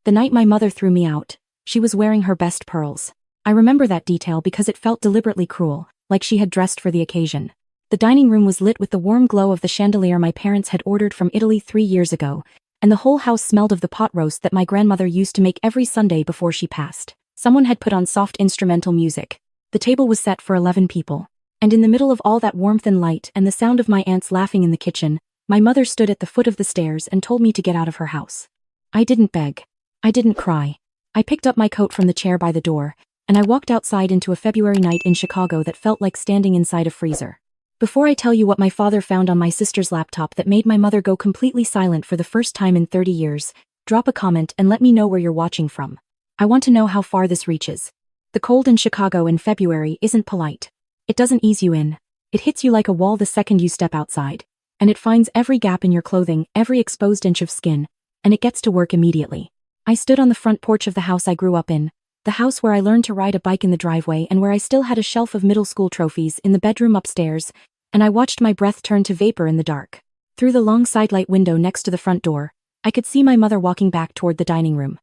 The night my mother threw me out, she was wearing her best pearls. I remember that detail because it felt deliberately cruel, like she had dressed for the occasion. The dining room was lit with the warm glow of the chandelier my parents had ordered from Italy 3 years ago, and the whole house smelled of the pot roast that my grandmother used to make every Sunday before she passed. Someone had put on soft instrumental music. The table was set for 11 people. And in the middle of all that warmth and light and the sound of my aunts laughing in the kitchen, my mother stood at the foot of the stairs and told me to get out of her house. I didn't beg. I didn't cry. I picked up my coat from the chair by the door, and I walked outside into a February night in Chicago that felt like standing inside a freezer. Before I tell you what my father found on my sister's laptop that made my mother go completely silent for the first time in 30 years, drop a comment and let me know where you're watching from. I want to know how far this reaches. The cold in Chicago in February isn't polite. It doesn't ease you in. It hits you like a wall the second you step outside. And it finds every gap in your clothing, every exposed inch of skin, and it gets to work immediately. I stood on the front porch of the house I grew up in, the house where I learned to ride a bike in the driveway and where I still had a shelf of middle school trophies in the bedroom upstairs, and I watched my breath turn to vapor in the dark. Through the long sidelight window next to the front door, I could see my mother walking back toward the dining room.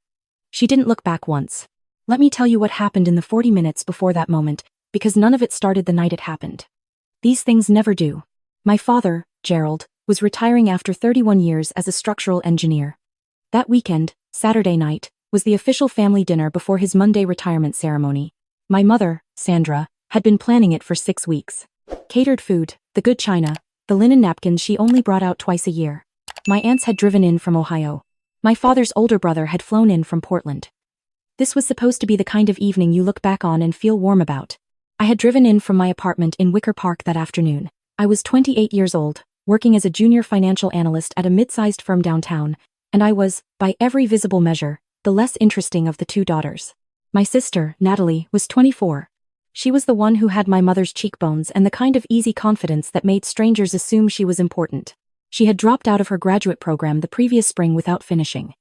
She didn't look back once. Let me tell you what happened in the 40 minutes before that moment, because none of it started the night it happened. These things never do. My father, Gerald, was retiring after 31 years as a structural engineer. That weekend, Saturday night, was the official family dinner before his Monday retirement ceremony. My mother, Sandra, had been planning it for 6 weeks. Catered food, the good china, the linen napkins she only brought out twice a year. My aunts had driven in from Ohio. My father's older brother had flown in from Portland. This was supposed to be the kind of evening you look back on and feel warm about. I had driven in from my apartment in Wicker Park that afternoon. I was 28 years old, working as a junior financial analyst at a mid-sized firm downtown, and I was, by every visible measure, the less interesting of the two daughters. My sister, Natalie, was 24. She was the one who had my mother's cheekbones and the kind of easy confidence that made strangers assume she was important. She had dropped out of her graduate program the previous spring without finishing.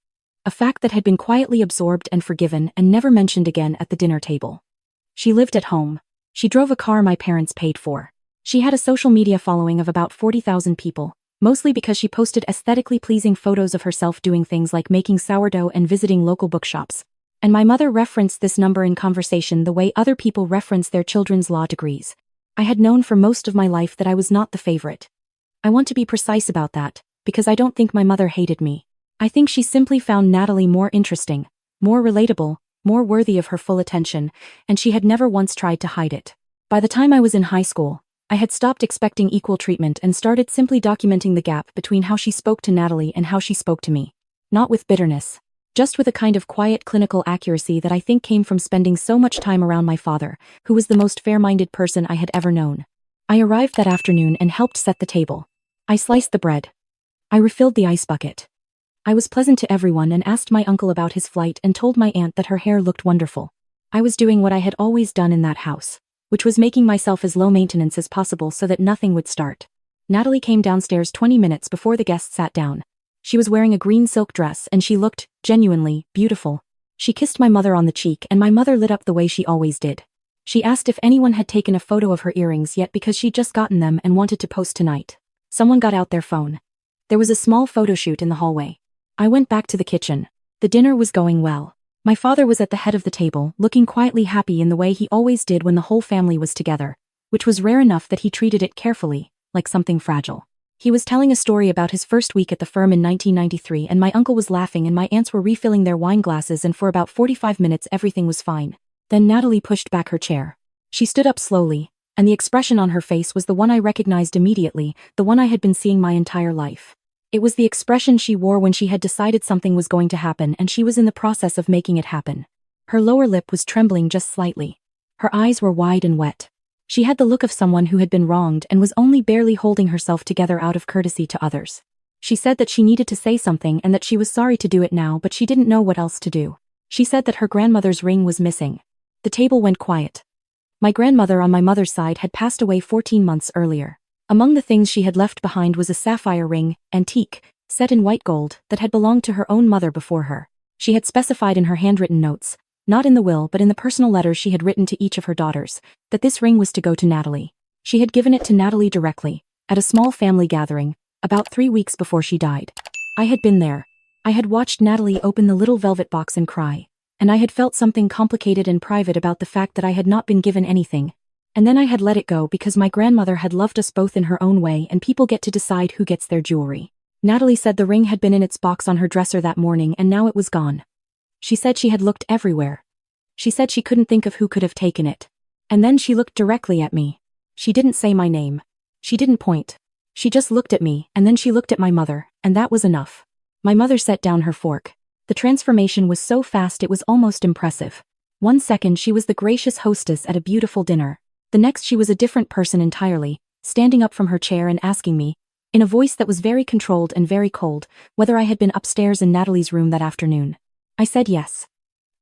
A fact that had been quietly absorbed and forgiven and never mentioned again at the dinner table. She lived at home. She drove a car my parents paid for. She had a social media following of about 40,000 people, mostly because she posted aesthetically pleasing photos of herself doing things like making sourdough and visiting local bookshops. And my mother referenced this number in conversation the way other people reference their children's law degrees. I had known for most of my life that I was not the favorite. I want to be precise about that, because I don't think my mother hated me. I think she simply found Natalie more interesting, more relatable, more worthy of her full attention, and she had never once tried to hide it. By the time I was in high school, I had stopped expecting equal treatment and started simply documenting the gap between how she spoke to Natalie and how she spoke to me. Not with bitterness. Just with a kind of quiet clinical accuracy that I think came from spending so much time around my father, who was the most fair-minded person I had ever known. I arrived that afternoon and helped set the table. I sliced the bread. I refilled the ice bucket. I was pleasant to everyone and asked my uncle about his flight and told my aunt that her hair looked wonderful. I was doing what I had always done in that house, which was making myself as low maintenance as possible so that nothing would start. Natalie came downstairs 20 minutes before the guests sat down. She was wearing a green silk dress and she looked, genuinely, beautiful. She kissed my mother on the cheek and my mother lit up the way she always did. She asked if anyone had taken a photo of her earrings yet because she'd just gotten them and wanted to post tonight. Someone got out their phone. There was a small photo shoot in the hallway. I went back to the kitchen. The dinner was going well. My father was at the head of the table, looking quietly happy in the way he always did when the whole family was together, which was rare enough that he treated it carefully, like something fragile. He was telling a story about his first week at the firm in 1993 and my uncle was laughing and my aunts were refilling their wine glasses and for about 45 minutes everything was fine. Then Natalie pushed back her chair. She stood up slowly, and the expression on her face was the one I recognized immediately, the one I had been seeing my entire life. It was the expression she wore when she had decided something was going to happen and she was in the process of making it happen. Her lower lip was trembling just slightly. Her eyes were wide and wet. She had the look of someone who had been wronged and was only barely holding herself together out of courtesy to others. She said that she needed to say something and that she was sorry to do it now but she didn't know what else to do. She said that her grandmother's ring was missing. The table went quiet. My grandmother on my mother's side had passed away 14 months earlier. Among the things she had left behind was a sapphire ring, antique, set in white gold, that had belonged to her own mother before her. She had specified in her handwritten notes, not in the will but in the personal letters she had written to each of her daughters, that this ring was to go to Natalie. She had given it to Natalie directly, at a small family gathering, about 3 weeks before she died. I had been there. I had watched Natalie open the little velvet box and cry, and I had felt something complicated and private about the fact that I had not been given anything. And then I had let it go because my grandmother had loved us both in her own way, and people get to decide who gets their jewelry. Natalie said the ring had been in its box on her dresser that morning and now it was gone. She said she had looked everywhere. She said she couldn't think of who could have taken it. And then she looked directly at me. She didn't say my name. She didn't point. She just looked at me, and then she looked at my mother, and that was enough. My mother set down her fork. The transformation was so fast it was almost impressive. 1 second she was the gracious hostess at a beautiful dinner. The next she was a different person entirely, standing up from her chair and asking me, in a voice that was very controlled and very cold, whether I had been upstairs in Natalie's room that afternoon. I said yes.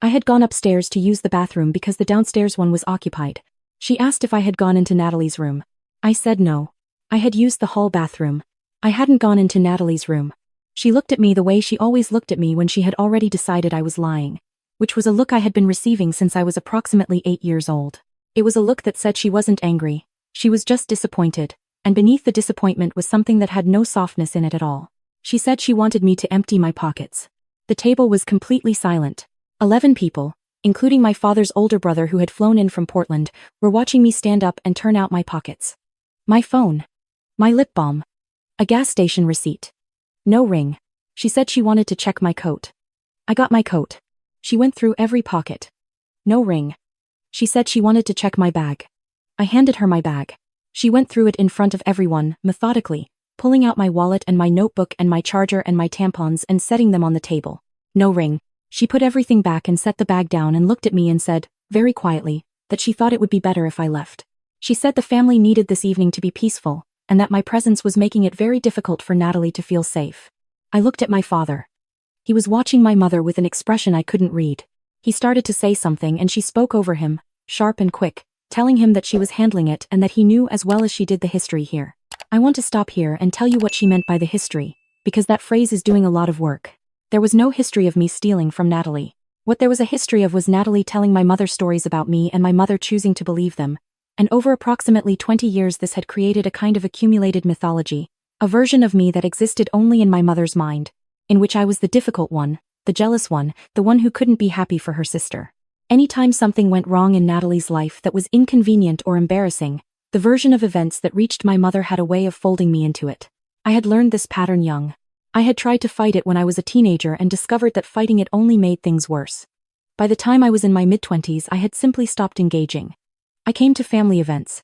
I had gone upstairs to use the bathroom because the downstairs one was occupied. She asked if I had gone into Natalie's room. I said no. I had used the hall bathroom. I hadn't gone into Natalie's room. She looked at me the way she always looked at me when she had already decided I was lying, which was a look I had been receiving since I was approximately 8 years old. It was a look that said she wasn't angry, she was just disappointed, and beneath the disappointment was something that had no softness in it at all. She said she wanted me to empty my pockets. The table was completely silent. 11 people, including my father's older brother who had flown in from Portland, were watching me stand up and turn out my pockets. My phone. My lip balm. A gas station receipt. No ring. She said she wanted to check my coat. I got my coat. She went through every pocket. No ring. She said she wanted to check my bag. I handed her my bag. She went through it in front of everyone, methodically, pulling out my wallet and my notebook and my charger and my tampons and setting them on the table. No ring. She put everything back and set the bag down and looked at me and said, very quietly, that she thought it would be better if I left. She said the family needed this evening to be peaceful, and that my presence was making it very difficult for Natalie to feel safe. I looked at my father. He was watching my mother with an expression I couldn't read. He started to say something and she spoke over him, sharp and quick, telling him that she was handling it and that he knew as well as she did the history here. I want to stop here and tell you what she meant by the history, because that phrase is doing a lot of work. There was no history of me stealing from Natalie. What there was a history of was Natalie telling my mother stories about me and my mother choosing to believe them. And over approximately 20 years this had created a kind of accumulated mythology, a version of me that existed only in my mother's mind, in which I was the difficult one, the jealous one, the one who couldn't be happy for her sister. Anytime something went wrong in Natalie's life that was inconvenient or embarrassing, the version of events that reached my mother had a way of folding me into it. I had learned this pattern young. I had tried to fight it when I was a teenager and discovered that fighting it only made things worse. By the time I was in my mid-20s I had simply stopped engaging. I came to family events.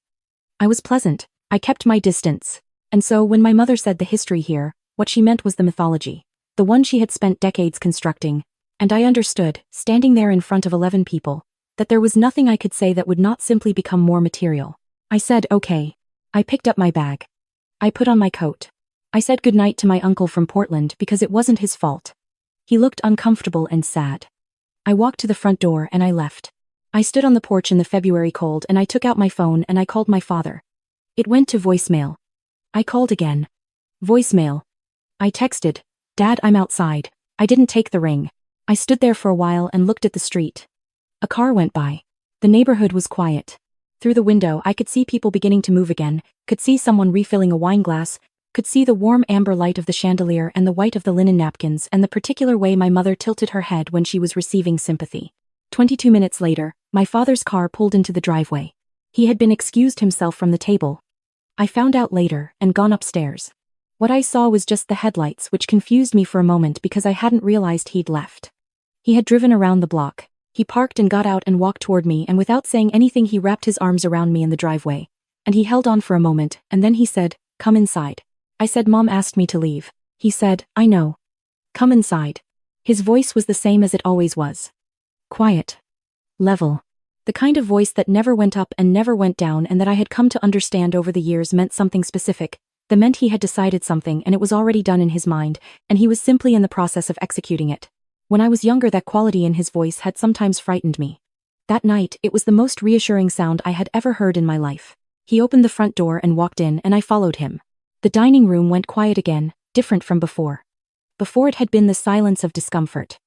I was pleasant, I kept my distance, and so when my mother said the history here, what she meant was the mythology, the one she had spent decades constructing, and I understood, standing there in front of 11 people, that there was nothing I could say that would not simply become more material. I said okay. I picked up my bag. I put on my coat. I said goodnight to my uncle from Portland because it wasn't his fault. He looked uncomfortable and sad. I walked to the front door and I left. I stood on the porch in the February cold and I took out my phone and I called my father. It went to voicemail. I called again. Voicemail. I texted, Dad, I'm outside. I didn't take the ring. I stood there for a while and looked at the street. A car went by. The neighborhood was quiet. Through the window I could see people beginning to move again, could see someone refilling a wine glass, could see the warm amber light of the chandelier and the white of the linen napkins and the particular way my mother tilted her head when she was receiving sympathy. 22 minutes later, my father's car pulled into the driveway. He had been excused himself from the table. I found out later and gone upstairs. What I saw was just the headlights, which confused me for a moment because I hadn't realized he'd left. He had driven around the block. He parked and got out and walked toward me, and without saying anything he wrapped his arms around me in the driveway. And he held on for a moment, and then he said, "Come inside." I said Mom asked me to leave. He said, "I know. Come inside." His voice was the same as it always was. Quiet. Level. The kind of voice that never went up and never went down and that I had come to understand over the years meant something specific. That meant he had decided something and it was already done in his mind, and he was simply in the process of executing it. When I was younger that quality in his voice had sometimes frightened me. That night, it was the most reassuring sound I had ever heard in my life. He opened the front door and walked in and I followed him. The dining room went quiet again, different from before. Before it had been the silence of discomfort.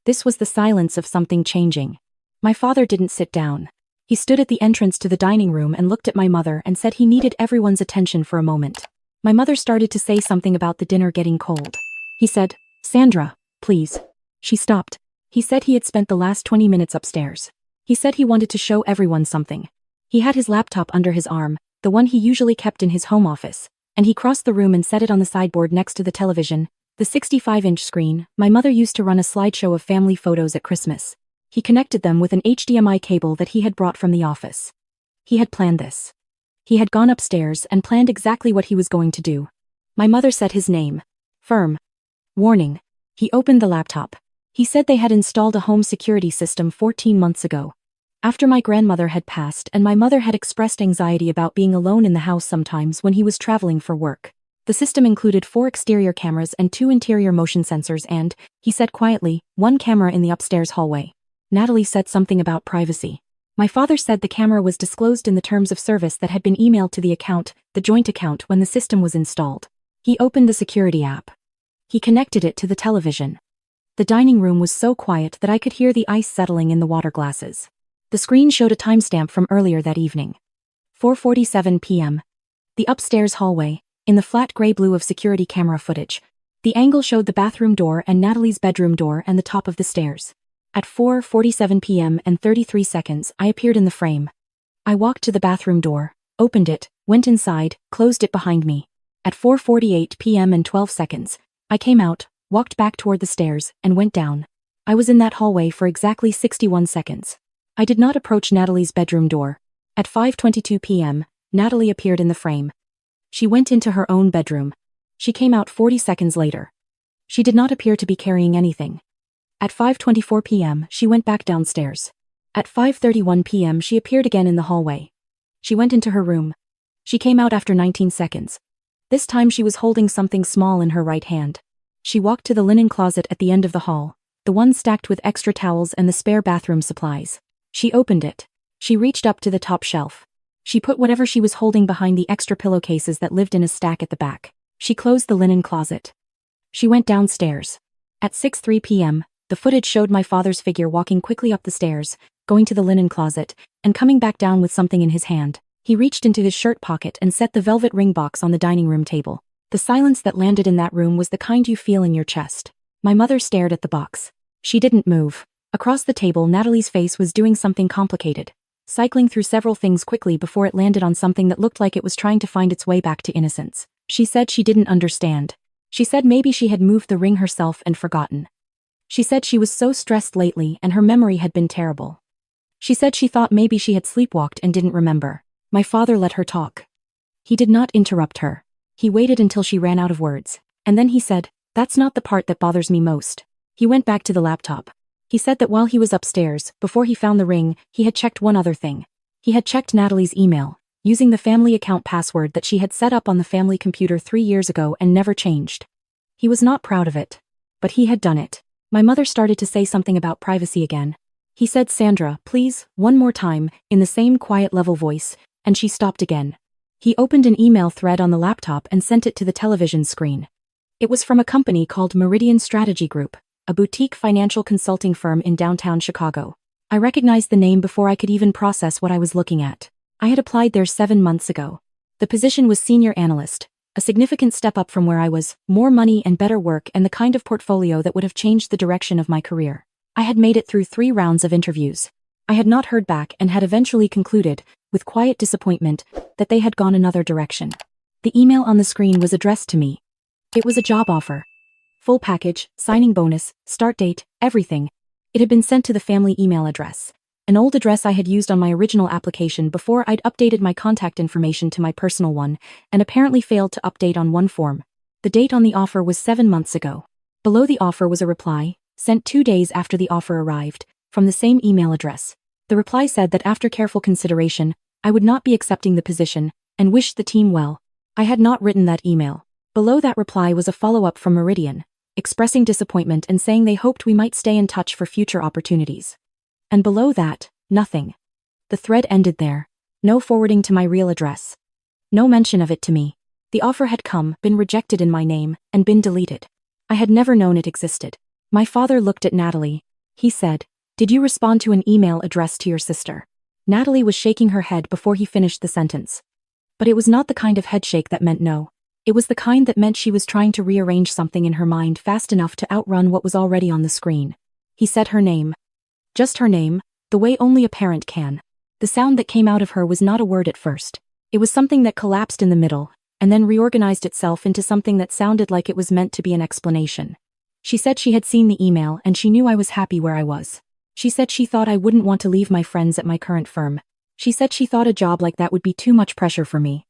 This was the silence of something changing. My father didn't sit down. He stood at the entrance to the dining room and looked at my mother and said he needed everyone's attention for a moment. My mother started to say something about the dinner getting cold. He said, "Sandra, please. She stopped. He said he had spent the last 20 minutes upstairs. He said he wanted to show everyone something. He had his laptop under his arm, the one he usually kept in his home office, and he crossed the room and set it on the sideboard next to the television, the 65-inch screen. My mother used to run a slideshow of family photos at Christmas. He connected them with an HDMI cable that he had brought from the office. He had planned this. He had gone upstairs and planned exactly what he was going to do. My mother said his name. Firm. Warning. He opened the laptop. He said they had installed a home security system 14 months ago. After my grandmother had passed and my mother had expressed anxiety about being alone in the house sometimes when he was traveling for work. The system included 4 exterior cameras and 2 interior motion sensors and, he said quietly, 1 camera in the upstairs hallway. Natalie said something about privacy. My father said the camera was disclosed in the terms of service that had been emailed to the account, the joint account, when the system was installed. He opened the security app. He connected it to the television. The dining room was so quiet that I could hear the ice settling in the water glasses. The screen showed a timestamp from earlier that evening. 4:47 p.m. The upstairs hallway, in the flat gray-blue of security camera footage. The angle showed the bathroom door and Natalie's bedroom door and the top of the stairs. At 4:47 p.m. and 33 seconds, I appeared in the frame. I walked to the bathroom door, opened it, went inside, closed it behind me. At 4:48 p.m. and 12 seconds, I came out, walked back toward the stairs, and went down. I was in that hallway for exactly 61 seconds. I did not approach Natalie's bedroom door. At 5:22 p.m., Natalie appeared in the frame. She went into her own bedroom. She came out 40 seconds later. She did not appear to be carrying anything. At 5:24 p.m., she went back downstairs. At 5:31 p.m., she appeared again in the hallway. She went into her room. She came out after 19 seconds. This time she was holding something small in her right hand. She walked to the linen closet at the end of the hall, the one stacked with extra towels and the spare bathroom supplies. She opened it. She reached up to the top shelf. She put whatever she was holding behind the extra pillowcases that lived in a stack at the back. She closed the linen closet. She went downstairs. At 6:03 p.m., the footage showed my father's figure walking quickly up the stairs, going to the linen closet, and coming back down with something in his hand. He reached into his shirt pocket and set the velvet ring box on the dining room table. The silence that landed in that room was the kind you feel in your chest. My mother stared at the box. She didn't move. Across the table, Natalie's face was doing something complicated, cycling through several things quickly before it landed on something that looked like it was trying to find its way back to innocence. She said she didn't understand. She said maybe she had moved the ring herself and forgotten. She said she was so stressed lately and her memory had been terrible. She said she thought maybe she had sleepwalked and didn't remember. My father let her talk. He did not interrupt her. He waited until she ran out of words, and then he said, "That's not the part that bothers me most." He went back to the laptop. He said that while he was upstairs, before he found the ring, he had checked one other thing. He had checked Natalie's email, using the family account password that she had set up on the family computer 3 years ago and never changed. He was not proud of it, but he had done it. My mother started to say something about privacy again. He said, "Sandra, please, one more time," in the same quiet level voice, and she stopped again. He opened an email thread on the laptop and sent it to the television screen. It was from a company called Meridian Strategy Group, a boutique financial consulting firm in downtown Chicago. I recognized the name before I could even process what I was looking at. I had applied there 7 months ago. The position was senior analyst, a significant step up from where I was, more money and better work and the kind of portfolio that would have changed the direction of my career. I had made it through 3 rounds of interviews. I had not heard back and had eventually concluded, with quiet disappointment, that they had gone another direction. The email on the screen was addressed to me. It was a job offer. Full package, signing bonus, start date, everything. It had been sent to the family email address, an old address I had used on my original application before I'd updated my contact information to my personal one, and apparently failed to update on one form. The date on the offer was 7 months ago. Below the offer was a reply, sent 2 days after the offer arrived, from the same email address. The reply said that after careful consideration, I would not be accepting the position, and wished the team well. I had not written that email. Below that reply was a follow-up from Meridian, expressing disappointment and saying they hoped we might stay in touch for future opportunities. And below that, nothing. The thread ended there. No forwarding to my real address. No mention of it to me. The offer had come, been rejected in my name, and been deleted. I had never known it existed. My father looked at Natalie. He said, "Did you respond to an email addressed to your sister?" Natalie was shaking her head before he finished the sentence. But it was not the kind of headshake that meant no. It was the kind that meant she was trying to rearrange something in her mind fast enough to outrun what was already on the screen. He said her name. Just her name, the way only a parent can. The sound that came out of her was not a word at first. It was something that collapsed in the middle, and then reorganized itself into something that sounded like it was meant to be an explanation. She said she had seen the email and she knew I was happy where I was. She said she thought I wouldn't want to leave my friends at my current firm. She said she thought a job like that would be too much pressure for me.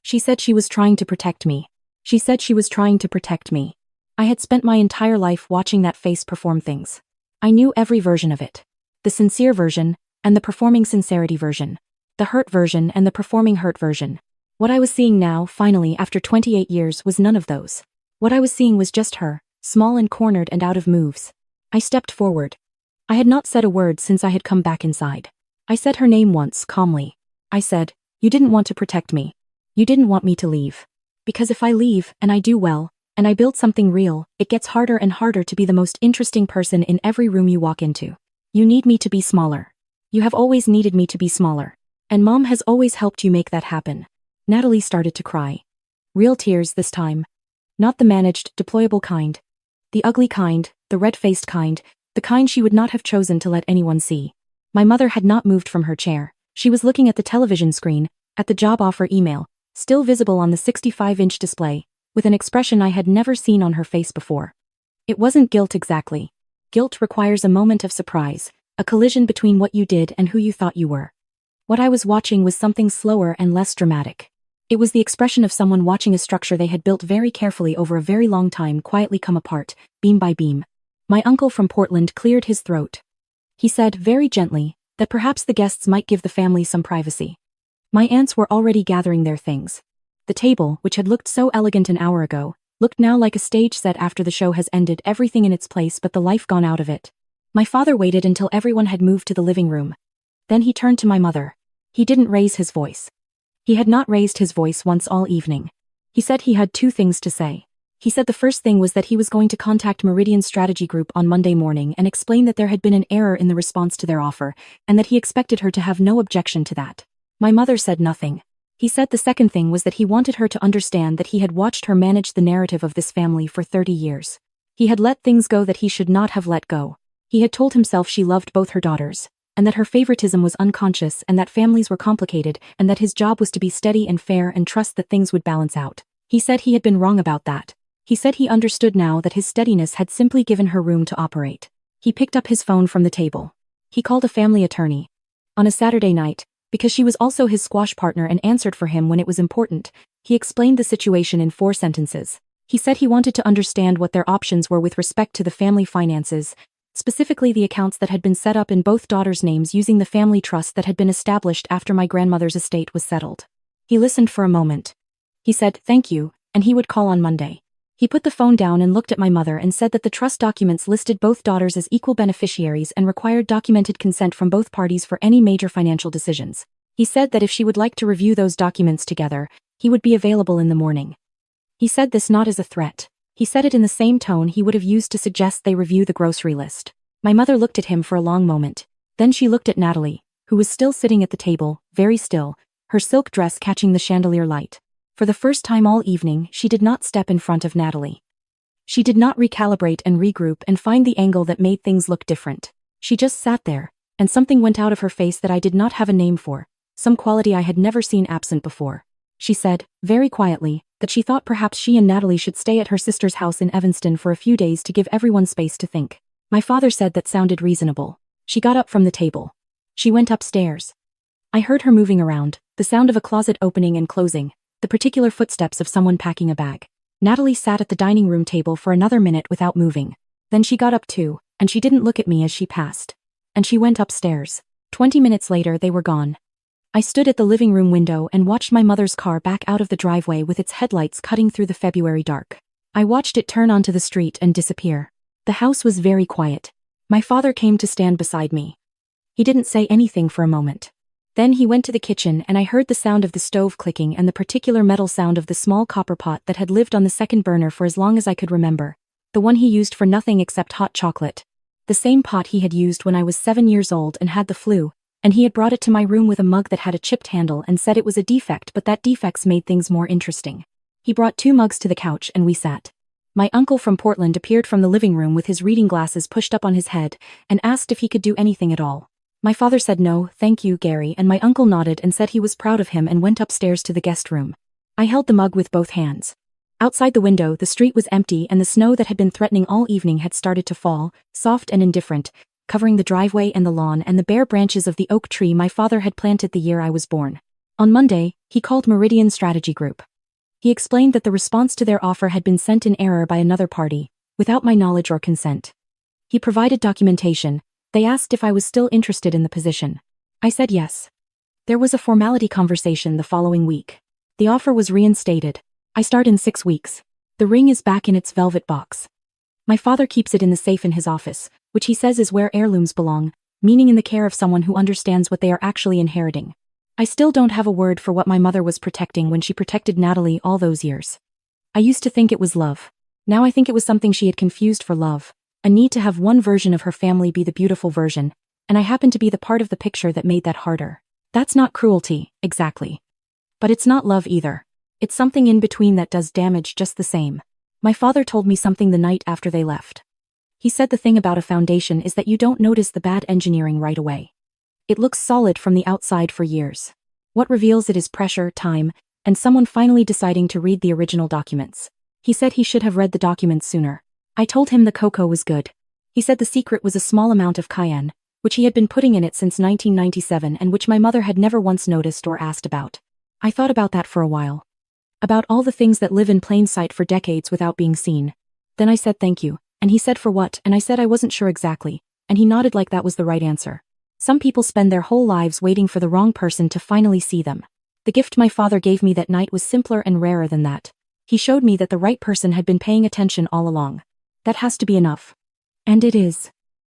She said she was trying to protect me. She said she was trying to protect me. I had spent my entire life watching that face perform things. I knew every version of it. The sincere version, and the performing sincerity version. The hurt version and the performing hurt version. What I was seeing now, finally, after 28 years, was none of those. What I was seeing was just her, small and cornered and out of moves. I stepped forward. I had not said a word since I had come back inside. I said her name once, calmly. I said, "You didn't want to protect me. You didn't want me to leave. Because if I leave, and I do well, and I build something real, it gets harder and harder to be the most interesting person in every room you walk into. You need me to be smaller. You have always needed me to be smaller. And Mom has always helped you make that happen." Natalie started to cry. Real tears this time. Not the managed, deployable kind. The ugly kind, the red-faced kind, the kind she would not have chosen to let anyone see. My mother had not moved from her chair. She was looking at the television screen, at the job offer email, still visible on the 65-inch display, with an expression I had never seen on her face before. It wasn't guilt exactly. Guilt requires a moment of surprise, a collision between what you did and who you thought you were. What I was watching was something slower and less dramatic. It was the expression of someone watching a structure they had built very carefully over a very long time quietly come apart, beam by beam. My uncle from Portland cleared his throat. He said, very gently, that perhaps the guests might give the family some privacy. My aunts were already gathering their things. The table, which had looked so elegant an hour ago, looked now like a stage set after the show has ended, everything in its place but the life gone out of it. My father waited until everyone had moved to the living room. Then he turned to my mother. He didn't raise his voice. He had not raised his voice once all evening. He said he had two things to say. He said the first thing was that he was going to contact Meridian Strategy Group on Monday morning and explain that there had been an error in the response to their offer, and that he expected her to have no objection to that. My mother said nothing. He said the second thing was that he wanted her to understand that he had watched her manage the narrative of this family for 30 years. He had let things go that he should not have let go. He had told himself she loved both her daughters, and that her favoritism was unconscious, and that families were complicated, and that his job was to be steady and fair and trust that things would balance out. He said he had been wrong about that. He said he understood now that his steadiness had simply given her room to operate. He picked up his phone from the table. He called a family attorney. On a Saturday night, because she was also his squash partner and answered for him when it was important, he explained the situation in 4 sentences. He said he wanted to understand what their options were with respect to the family finances, specifically the accounts that had been set up in both daughters' names using the family trust that had been established after my grandmother's estate was settled. He listened for a moment. He said, "Thank you," and he would call on Monday. He put the phone down and looked at my mother and said that the trust documents listed both daughters as equal beneficiaries and required documented consent from both parties for any major financial decisions. He said that if she would like to review those documents together, he would be available in the morning. He said this not as a threat. He said it in the same tone he would have used to suggest they review the grocery list. My mother looked at him for a long moment. Then she looked at Natalie, who was still sitting at the table, very still, her silk dress catching the chandelier light. For the first time all evening, she did not step in front of Natalie. She did not recalibrate and regroup and find the angle that made things look different. She just sat there, and something went out of her face that I did not have a name for, some quality I had never seen absent before. She said, very quietly, that she thought perhaps she and Natalie should stay at her sister's house in Evanston for a few days to give everyone space to think. My father said that sounded reasonable. She got up from the table. She went upstairs. I heard her moving around, the sound of a closet opening and closing, the particular footsteps of someone packing a bag. Natalie sat at the dining room table for another minute without moving. Then she got up too, and she didn't look at me as she passed. And she went upstairs. 20 minutes later they were gone. I stood at the living room window and watched my mother's car back out of the driveway with its headlights cutting through the February dark. I watched it turn onto the street and disappear. The house was very quiet. My father came to stand beside me. He didn't say anything for a moment. Then he went to the kitchen and I heard the sound of the stove clicking and the particular metal sound of the small copper pot that had lived on the second burner for as long as I could remember. The one he used for nothing except hot chocolate. The same pot he had used when I was 7 years old and had the flu. And he had brought it to my room with a mug that had a chipped handle and said it was a defect, but that defects made things more interesting. He brought 2 mugs to the couch and we sat. My uncle from Portland appeared from the living room with his reading glasses pushed up on his head and asked if he could do anything at all. My father said no, thank you, Gary, and my uncle nodded and said he was proud of him and went upstairs to the guest room. I held the mug with both hands. Outside the window, the street was empty and the snow that had been threatening all evening had started to fall, soft and indifferent, covering the driveway and the lawn and the bare branches of the oak tree my father had planted the year I was born. On Monday, he called Meridian Strategy Group. He explained that the response to their offer had been sent in error by another party, without my knowledge or consent. He provided documentation. They asked if I was still interested in the position. I said yes. There was a formality conversation the following week. The offer was reinstated. I start in 6 weeks. The ring is back in its velvet box. My father keeps it in the safe in his office, which he says is where heirlooms belong, meaning in the care of someone who understands what they are actually inheriting. I still don't have a word for what my mother was protecting when she protected Natalie all those years. I used to think it was love. Now I think it was something she had confused for love, a need to have one version of her family be the beautiful version, and I happen to be the part of the picture that made that harder. That's not cruelty, exactly. But it's not love either. It's something in between that does damage just the same. My father told me something the night after they left. He said the thing about a foundation is that you don't notice the bad engineering right away. It looks solid from the outside for years. What reveals it is pressure, time, and someone finally deciding to read the original documents. He said he should have read the documents sooner. I told him the cocoa was good. He said the secret was a small amount of cayenne, which he had been putting in it since 1997 and which my mother had never once noticed or asked about. I thought about that for a while. About all the things that live in plain sight for decades without being seen. Then I said thank you, and he said for what, and I said I wasn't sure exactly, and he nodded like that was the right answer. Some people spend their whole lives waiting for the wrong person to finally see them. The gift my father gave me that night was simpler and rarer than that. He showed me that the right person had been paying attention all along. That has to be enough. And it is.